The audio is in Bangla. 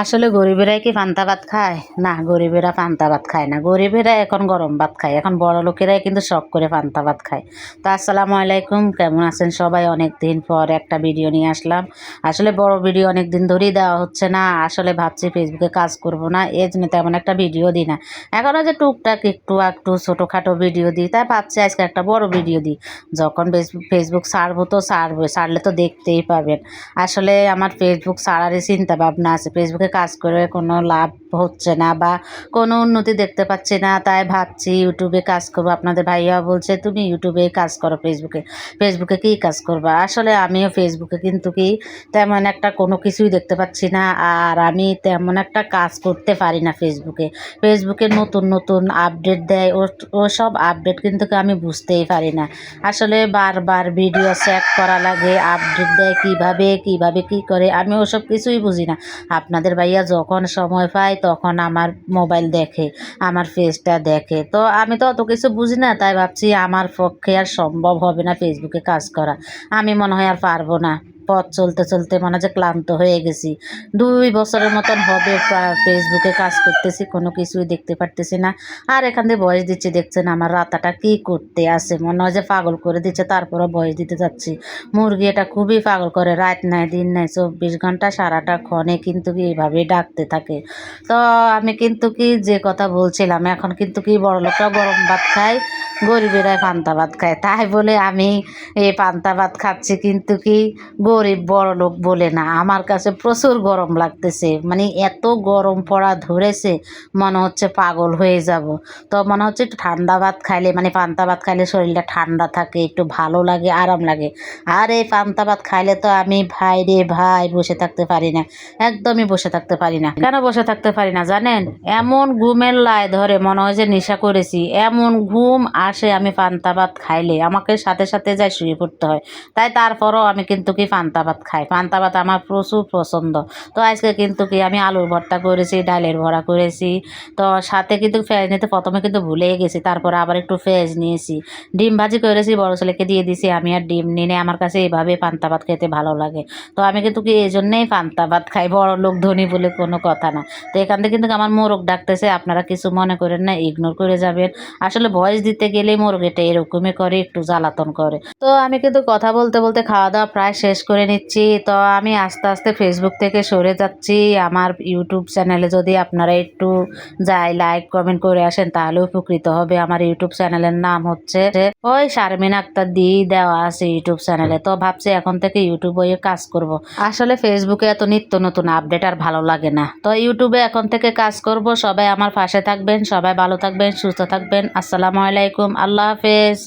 আসলে গরিবেরাই কি পান্তা ভাত খায়? না, গরিবেরা পান্তা ভাত খায় না। গরিবেরা এখন গরম ভাত খায়। এখন বড়লোকেরাই কিন্তু শখ করে পান্তা ভাত খায়। তো আসসালামু আলাইকুম, কেমন আছেন সবাই? অনেকদিন পর একটা ভিডিও নিয়ে আসলাম। আসলে বড় ভিডিও অনেকদিন ধরেই দেওয়া হচ্ছে না। আসলে ভাবছি ফেসবুকে কাজ করব না, এই জন্য তেমন একটা ভিডিও দিই না। এখনও যে টুকটাক একটু একটু ছোটোখাটো ভিডিও দিই, তাই ভাবছি আজকে একটা বড় ভিডিও দিই। যখন ফেসবুক ছাড়বো তো ছাড়লে তো দেখতেই পাবেন। আসলে আমার ফেসবুক ছাড়ারই চিন্তা ভাবনা আছে। ফেসবুকে কাজ করে কোনো লাভ হচ্ছে না বা কোনো উন্নতি দেখতে পাচ্ছি না, তাই ভাবছি ইউটিউবে কাজ করবো। আপনাদের ভাইয়া বলছে তুমি ইউটিউবে কাজ করো, ফেসবুকে কী কাজ করবা? আসলে আমিও ফেসবুকে কিন্তু কি তেমন একটা কোনো কিছুই দেখতে পাচ্ছি না, আর আমি তেমন একটা কাজ করতে পারি না ফেসবুকে নতুন নতুন আপডেট দেয়, ও সব আপডেট কিন্তু আমি বুঝতেই পারি না। আসলে বারবার ভিডিও চেক করা লাগে, আপডেট দেয় কিভাবে কি করে, আমি ওসব কিছুই বুঝি না। আপনাদের ভাইয়া যখন সময় পায় তখন আমার মোবাইল দেখে, আমার ফেসটা দেখে, তো আমি তো অত কিছু বুঝি না, তাই ভাবছি আমার পক্ষে আর সম্ভব হবে না ফেসবুকে কাজ করা। আমি মনে হয় আর পারবো না। পথ চলতে চলতে মনে হয় যে ক্লান্ত হয়ে গেছি। 2 বছরের মতন হবে ফেসবুকে কাজ করতেছি, কোনো কিছুই দেখতে পারতেছি না। আর এখান দিয়ে ভয়েস দিচ্ছি, দেখছেন আমার রাতাটা কি করতে আছে, মনে হয় যে পাগল করে দিচ্ছে, তারপরও ভয়েস দিতে যাচ্ছি। মুরগি এটা খুবই পাগল করে, রাত নাই দিন নাই 24 ঘন্টা সারাটা ক্ষণে কিন্তু কি এইভাবেই ডাকতে থাকে। তো আমি কিন্তু কি যে কথা বলছিলাম, এখন কিন্তু কি বড়লোকরা গরম ভাত খায়, গরিবেরাই পান্তা ভাত খায়, তাই বলে আমি এই পান্তা ভাত খাচ্ছি কিন্তু কি গরিব বড়লোক বলে না। আমার কাছে প্রচুর গরম লাগতেছে, মানে এত গরম পড়া ধরেছে, মনে হচ্ছে পাগল হয়ে যাব। তো মনে হচ্ছে একটু ঠান্ডা ভাত খাইলে, মানে পান্তা ভাত খাইলে শরীরটা ঠান্ডা থাকে, একটু ভালো লাগে, আরাম লাগে। আর এই পান্তা ভাত খাইলে তো আমি ভাই রে ভাই বসে থাকতে পারি না, একদমই বসে থাকতে পারি না। কেন বসে থাকতে পারি না জানেন? এমন ঘুমের লাই ধরে, মনে হয় যে নেশা করেছি, এমন ঘুম আসে আমি পান্তা ভাত খাইলে, আমাকে সাথে সাথে যাই শুয়ে পড়তে হয়। তাই তারপরও আমি কিন্তু কি পান্তা ভাত খাই, পান্তা ভাত আমার প্রচুর পছন্দ। তো আজকে কিন্তু কি আমি আলুর ভর্তা করেছি, ডালের ভরা করেছি, তো সাথে কিন্তু পেঁয়াজ নিতে প্রথমে কিন্তু ভুলেই গেছি, তারপরে আবার একটু পেঁয়াজ নিয়েছি। ডিম ভাজি করেছি, বড় ছেলেকে দিয়ে দিছি, আমি আর ডিম নিয়ে নেই, আমার কাছে এইভাবে পান্তা ভাত খেতে ভালো লাগে। তো আমি কিন্তু কি এই জন্যেই পান্তা ভাত খাই, বড় লোক ধনী বলে কোনো কথা না। তো এখান থেকে কিন্তু আমার মোরগ ডাকতেছে, আপনারা কিছু মনে করেন না, ইগনোর করে যাবেন। আসলে ভয়েস দিতে গেলেই মোরগ এটা এরকমই করে, একটু জ্বালাতন করে। তো আমি কিন্তু কথা বলতে বলতে খাওয়া দাওয়া প্রায় শেষ করে নিচ্ছি। তো আমি আস্তে আস্তে ফেসবুক থেকে সরে যাচ্ছি। আমার ইউটিউব চ্যানেলে যদি আপনারা একটু লাইক কমেন্ট করে আসেন তাহলে উপকৃত হবে। আমার ইউটিউব চ্যানেলের নাম হচ্ছে ওই শারমিন আক্তার দিয়ে দেওয়া আছে ইউটিউব চ্যানেলে। তো ভাবছি এখন থেকে ইউটিউবে কাজ করব। আসলে ফেসবুকে এত নিত্য নতুন আপডেট আর ভালো লাগে না, তো ইউটিউবে এখন থেকে কাজ করব। সবাই আমার পাশে থাকবেন, সবাই ভালো থাকবেন, সুস্থ থাকবেন। আসসালামু আলাইকুম, আল্লাহ হাফেজ।